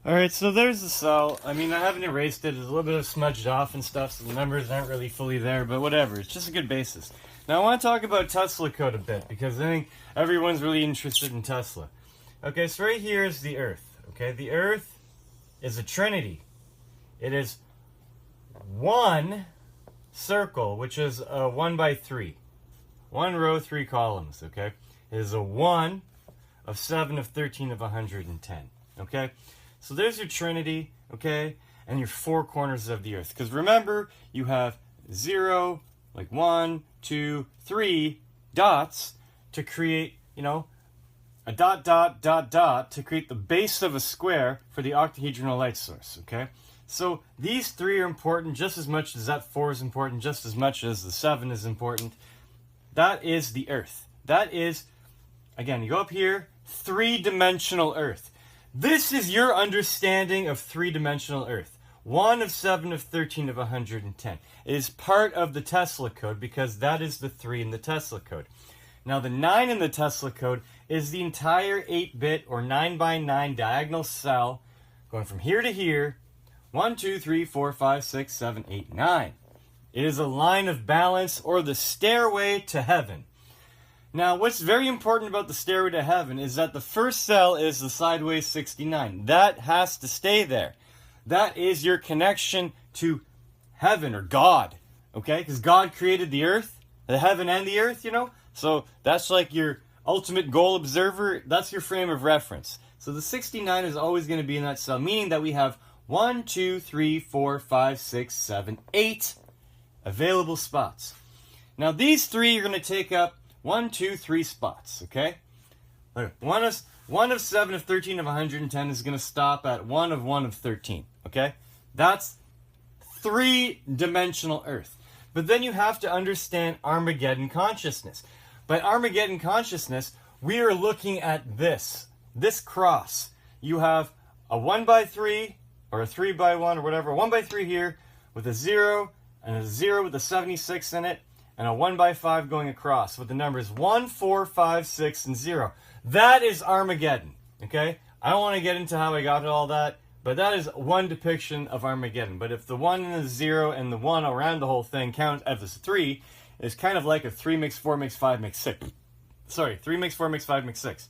Alright, so there's the cell. I mean, I haven't erased it. There's a little bit of smudged off and stuff, so the numbers aren't really fully there, but whatever. It's just a good basis. Now, I want to talk about Tesla code a bit, because I think everyone's really interested in Tesla. Okay, so right here is the Earth. Okay, the Earth is a trinity. It is one circle, which is a 1 by 3. 1 row, 3 columns, okay? It is a 1 of 7 of 13 of 110, okay? So there's your trinity, okay? And your 4 corners of the Earth. Because remember, you have 0, like 1, 2, 3 dots to create, you know, a dot, dot, dot, dot to create the base of a square for the octahedral light source, okay? So these 3 are important just as much as that 4 is important, just as much as the 7 is important. That is the Earth. That is, again, you go up here, 3-dimensional Earth. This is your understanding of 3-dimensional Earth. 1 of 7 of 13 of 110. It is part of the Tesla code because that is the 3 in the Tesla code. Now the 9 in the Tesla code is the entire 8-bit or 9 by 9 diagonal cell going from here to here. 1, 2, 3, 4, 5, 6, 7, 8, 9. It is a line of balance or the stairway to heaven. Now, what's very important about the stairway to heaven is that the first cell is the sideways 69. That has to stay there. That is your connection to heaven or God, okay? Because God created the earth, the heaven and the earth, you know? So that's like your ultimate goal observer. That's your frame of reference. So the 69 is always going to be in that cell, meaning that we have 1, 2, 3, 4, 5, 6, 7, 8 available spots. Now, these 3 are going to take up 1, 2, 3 spots, okay? One of 7 of 13 of 110 is going to stop at 1 of 13, okay? That's 3-dimensional Earth. But then you have to understand Armageddon consciousness. By Armageddon consciousness, we are looking at this cross. You have a 1 by 3 or a 3 by 1 or whatever, a 1 by 3 here with a 0 and a 0 with a 76 in it, and a 1 by 5 going across with the numbers 1, 4, 5, 6, and 0. That is Armageddon, okay? I don't want to get into how I got to all that, but that is one depiction of Armageddon. But if the 1 and the 0 and the 1 around the whole thing count as 3, it's kind of like a 3 makes 4 makes 5 makes 6. Sorry, 3 makes 4 makes 5 makes 6.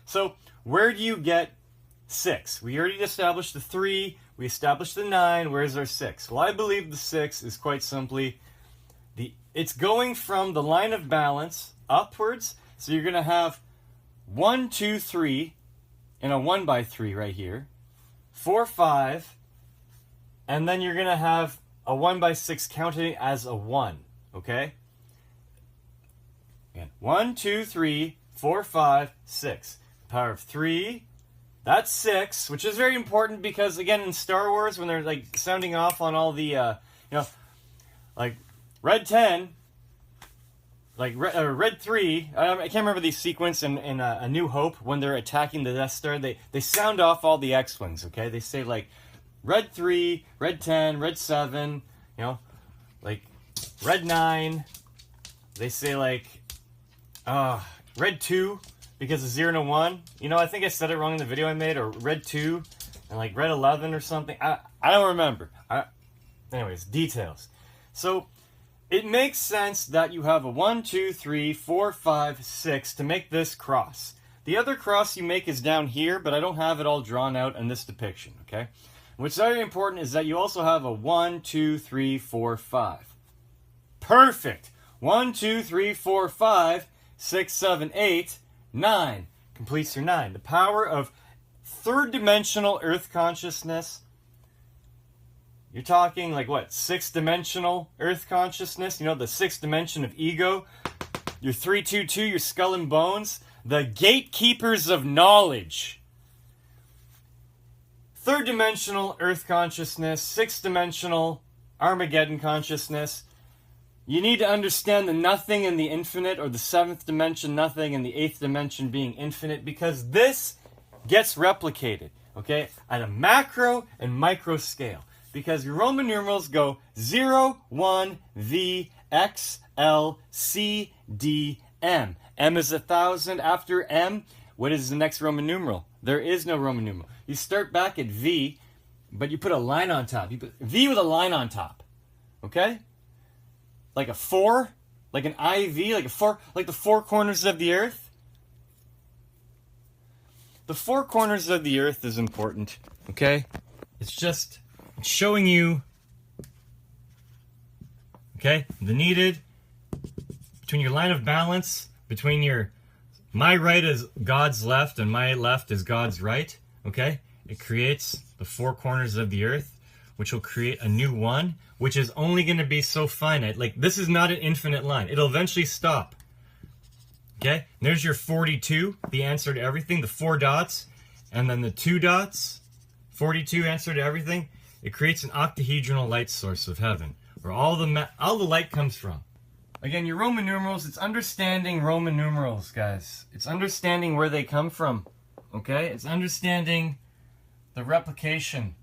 So where do you get 6? We already established the 3. We established the 9. Where's our 6? Well, I believe the 6 is quite simply it's going from the line of balance upwards. So you're going to have 1, 2, 3 in a 1 by 3 right here. 4, 5. And then you're going to have a 1 by 6 counting as a 1. Okay? Again, 1, 2, 3, 4, 5, 6. Power of 3. That's 6, which is very important because, again, in Star Wars, when they're like sounding off on all the, like Red 10, like Red 3, I can't remember the sequence in A New Hope when they're attacking the Death Star. They sound off all the X-Wings, okay? They say, like, Red 3, Red 10, Red 7, you know, like, Red 9. They say, like, Red 2, because of 0 and a 1. You know, I think I said it wrong in the video I made, or Red 2, and, like, Red 11 or something. I don't remember. Anyways, details. So it makes sense that you have a 1, 2, 3, 4, 5, 6 to make this cross. The other cross you make is down here, but I don't have it all drawn out in this depiction, okay? What's very important is that you also have a 1, 2, 3, 4, 5. Perfect! 1, 2, 3, 4, 5, 6, 7, 8, 9. Completes your 9. The power of third-dimensional Earth consciousness. You're talking like what? 6-dimensional Earth consciousness? You know, the 6th dimension of ego? Your 322, your skull and bones? The gatekeepers of knowledge. Third-dimensional Earth consciousness, 6th-dimensional Armageddon consciousness. You need to understand the nothing and the infinite, or the 7th dimension nothing and the 8th dimension being infinite, because this gets replicated, okay, at a macro and micro scale. Because your Roman numerals go 0, 1, V, X, L, C, D, M. M is 1,000. After M, what is the next Roman numeral? There is no Roman numeral. You start back at V, but you put a line on top. You put V with a line on top. Okay? Like a 4, like an IV, like a 4, like the four corners of the earth. The four corners of the earth is important, okay? It's showing you, okay, the needed, between your line of balance, between my right is God's left and my left is God's right, okay? It creates the four corners of the earth, which will create a new one, which is only going to be so finite. Like, this is not an infinite line. It'll eventually stop. Okay? And there's your 42, the answer to everything, the 4 dots, and then the 2 dots, 42 answer to everything. It creates an octahedral light source of heaven, where all the light comes from. Again, your Roman numerals, it's understanding Roman numerals, guys. It's understanding where they come from, okay? It's understanding the replication,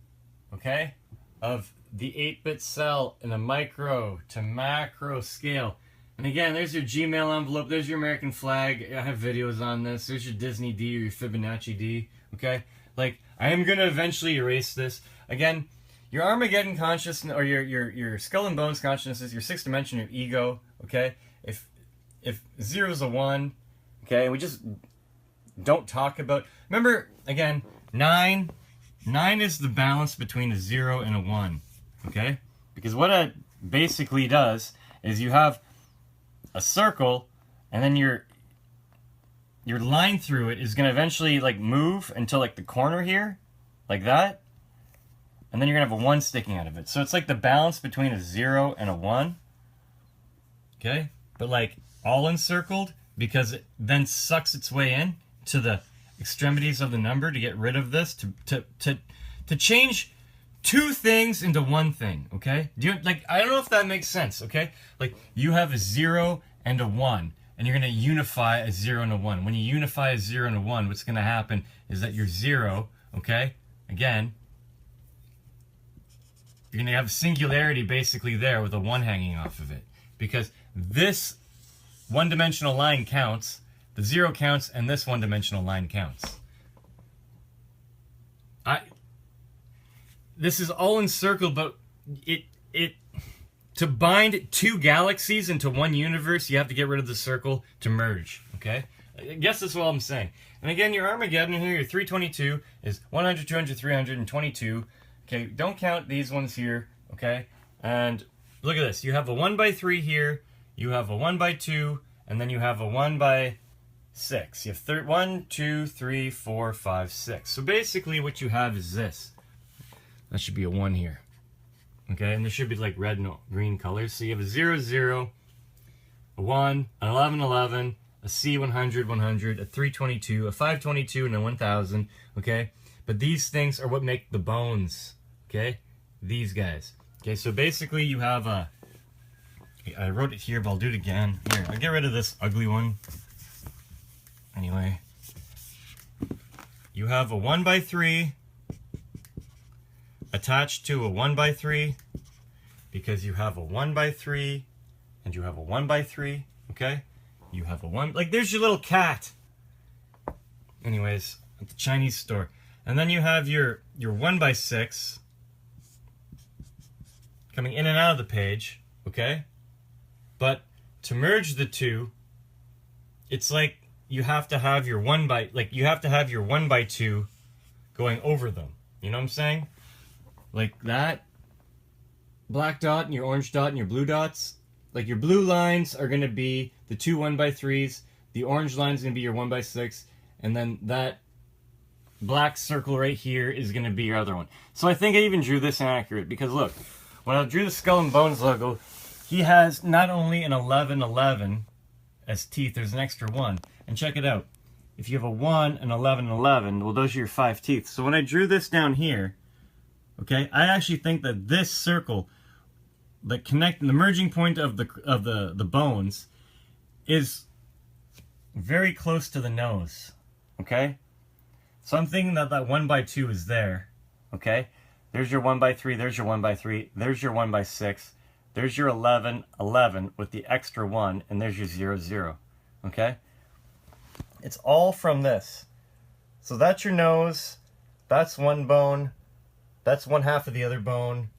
okay, of the 8-bit cell in a micro to macro scale. And again, there's your Gmail envelope, there's your American flag, I have videos on this, there's your Disney D or your Fibonacci D, okay? Like, I am going to eventually erase this. Again, your Armageddon consciousness, or your skull and bones consciousness, your 6th dimension, your ego, okay? If 0 is a 1, okay, we just don't talk about... Remember, again, 9 is the balance between a 0 and a 1, okay? Because what it basically does is you have a circle, and then your line through it is going to eventually like move until like the corner here, like that, and then you're going to have a 1 sticking out of it. So it's like the balance between a 0 and a 1, okay? But like all encircled, because it then sucks its way in to the extremities of the number to get rid of this, to change 2 things into 1 thing, okay? I don't know if that makes sense, okay? Like, you have a 0 and a 1, and you're going to unify a 0 and a 1. When you unify a 0 and a 1, what's going to happen is that your 0, okay, again, you're going to have a singularity basically there with a 1 hanging off of it. Because this one-dimensional line counts, the 0 counts, and this one-dimensional line counts. This is all encircled, but to bind 2 galaxies into 1 universe, you have to get rid of the circle to merge, okay? I guess that's what I'm saying. And again, your Armageddon here, your 322 is 100, 200, 300, and 22. Okay, don't count these ones here, okay? And look at this. You have a 1 by 3 here, you have a 1 by 2, and then you have a 1 by 6. You have 1, 2, 3, 4, 5, 6. So basically what you have is this. That should be a 1 here. Okay, and there should be like red and green colors. So you have a 0, 0, a 1, an 11, 11, a C, 100, 100, a 322, a 522, and a 1000. Okay, but these things are what make the bones. Okay, these guys. Okay, so basically you have a... I wrote it here, but I'll do it again. Here, I'll get rid of this ugly one. Anyway. You have a 1 by 3 attached to a 1 by 3, because you have a 1 by 3 and you have a 1 by 3, okay? You have a 1, like there's your little cat. Anyways, at the Chinese store. And then you have your 1 by 6 coming in and out of the page, okay? But to merge the two, it's like you have to have your 1 by, like you have to have your 1 by 2 going over them. You know what I'm saying? Like that black dot and your orange dot and your blue dots. Like your blue lines are going to be the 2 1 by 3s. The orange line is going to be your 1 by 6. And then that black circle right here is going to be your other one. So I think I even drew this inaccurate. Because look, when I drew the Skull and Bones logo, he has not only an 11, 11 as teeth, there's an extra 1. And check it out. If you have a 1, an 11, 11, well, those are your 5 teeth. So when I drew this down here, okay, I actually think that this circle, the merging point of the bones, is very close to the nose. Okay, so I'm thinking that that 1 by 2 is there. Okay, there's your 1 by 3. There's your 1 by 3. There's your 1 by 6. There's your 11, 11 with the extra 1, and there's your 0, 0. Okay, it's all from this. So that's your nose. That's one bone. That's one half of the other bone.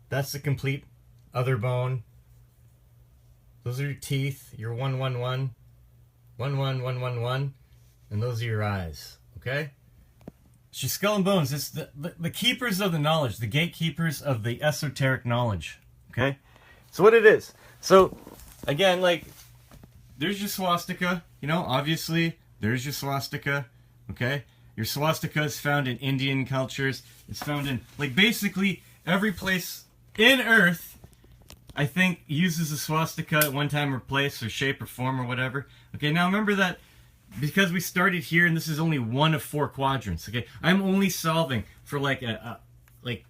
That's the complete other bone. Those are your teeth, your 1, 1, 1. 1, 1, 1, 1, 1. And those are your eyes. Okay? It's your skull and bones. It's the keepers of the knowledge, the gatekeepers of the esoteric knowledge. Okay? So what it is. So, again, like, there's your swastika. You know, obviously, there's your swastika. Okay? Your swastika is found in Indian cultures. It's found in, like, basically every place in Earth, I think, uses a swastika at one time or place or shape or form or whatever. Okay, now remember that because we started here and this is only one of 4 quadrants. Okay, I'm only solving for like a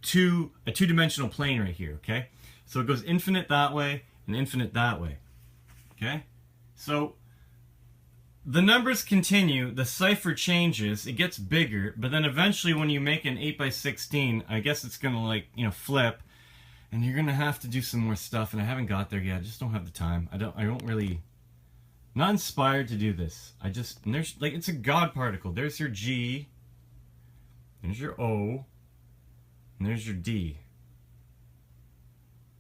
two-dimensional plane right here. Okay, so it goes infinite that way and infinite that way. Okay, so the numbers continue, the cipher changes, it gets bigger, but then eventually when you make an 8 by 16, I guess it's gonna, like, you know, flip, and you're gonna have to do some more stuff, and I haven't got there yet. I just don't have the time. I don't really, not inspired to do this. I just, and there's, like, it's a God particle. There's your G, there's your O, and there's your D.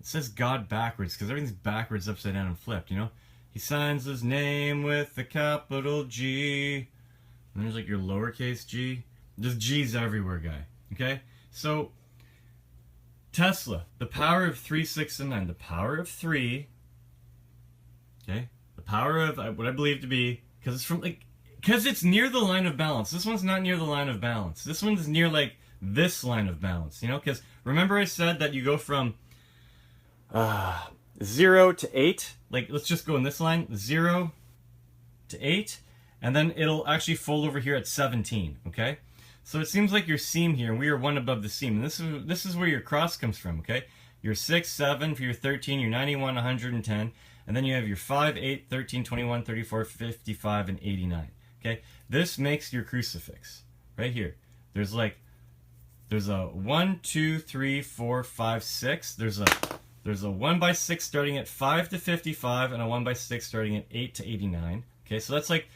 It says God backwards, because everything's backwards, upside down, and flipped, you know? He signs his name with a capital G. And there's like your lowercase g. There's G's everywhere, guy. Okay? So, Tesla, the power of 3, 6, and 9. The power of 3. Okay? The power of what I believe to be, because it's from, like, because it's near the line of balance. This one's not near the line of balance. This one's near, like, this line of balance. You know? Because remember I said that you go from 0 to 8. Like, let's just go in this line, 0 to 8, and then it'll actually fold over here at 17, okay? So it seems like your seam here, and we are 1 above the seam, and this is where your cross comes from, okay? Your 6, 7 for your 13, your 91, 110, and then you have your 5, 8, 13, 21, 34, 55, and 89, okay? This makes your crucifix, right here. There's a 1, 2, 3, 4, 5, 6, There's a 1 by 6 starting at 5 to 55 and a 1 by 6 starting at 8 to 89. Okay, so that's like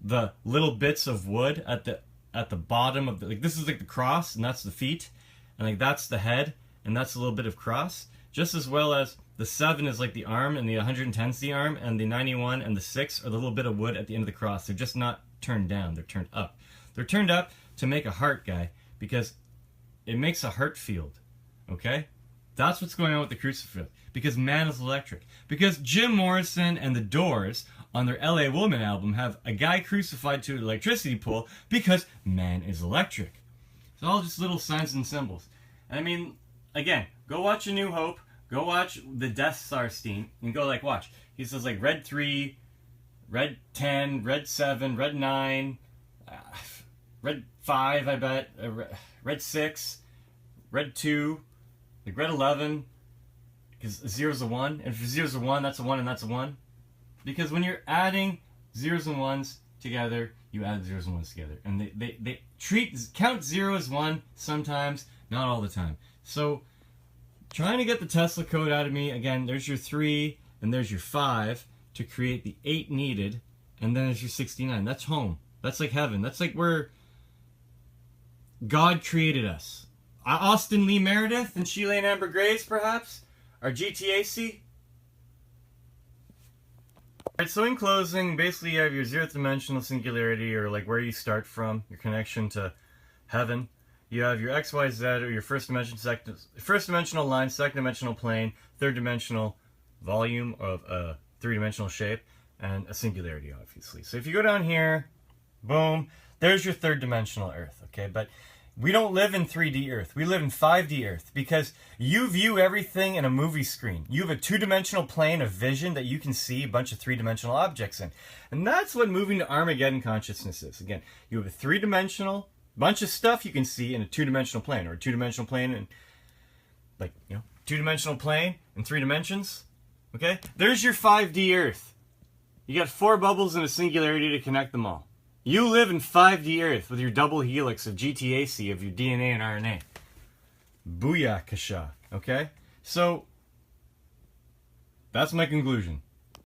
the little bits of wood at the bottom of the, like, this is like the cross and that's the feet, and like that's the head and that's a little bit of cross, just as well as the 7 is like the arm and the 110 is the arm, and the 91 and the 6 are the little bit of wood at the end of the cross. They're just not turned down, they're turned up. They're turned up to make a heart, guy, because it makes a heart field. Okay? That's what's going on with the crucifix. Because man is electric. Because Jim Morrison and the Doors on their LA Woman album have a guy crucified to an electricity pole because man is electric. It's all just little signs and symbols. And I mean, again, go watch A New Hope. Go watch the Death Star scene. And go, like, watch. He says, like, red 3, red 10, red 7, red 9, red 5, I bet, red 6, red 2, like red 11, because 0 is a 1, and if 0 is a 1, that's a 1 and that's a 1. Because when you're adding zeros and ones together, you add zeros and ones together. And they count 0 as 1 sometimes, not all the time. So, trying to get the Tesla code out of me, again, there's your 3, and there's your 5 to create the 8 needed, and then there's your 69. That's home. That's like heaven. That's like where God created us. Austin Lee Meredith and Sheila and Amber Graves, perhaps? Our GTAC? Alright, so in closing, basically you have your 0th dimensional singularity, or like where you start from, your connection to heaven. You have your XYZ, or your first dimensional line, second dimensional plane, third dimensional volume of a 3-dimensional shape, and a singularity, obviously. So if you go down here, boom, there's your 3rd dimensional Earth, okay? But we don't live in 3D Earth. We live in 5D Earth, because you view everything in a movie screen. You have a 2-dimensional plane of vision that you can see a bunch of 3-dimensional objects in. And that's what moving to Armageddon consciousness is. Again, you have a 3-dimensional bunch of stuff you can see in a 2-dimensional plane, or a 2-dimensional plane in, like, you know, 2-dimensional plane in 3 dimensions. Okay? There's your 5D Earth. You got 4 bubbles and a singularity to connect them all. You live in 5D Earth with your double helix of GTAC of your DNA and RNA. Booyakasha. Okay? So, that's my conclusion.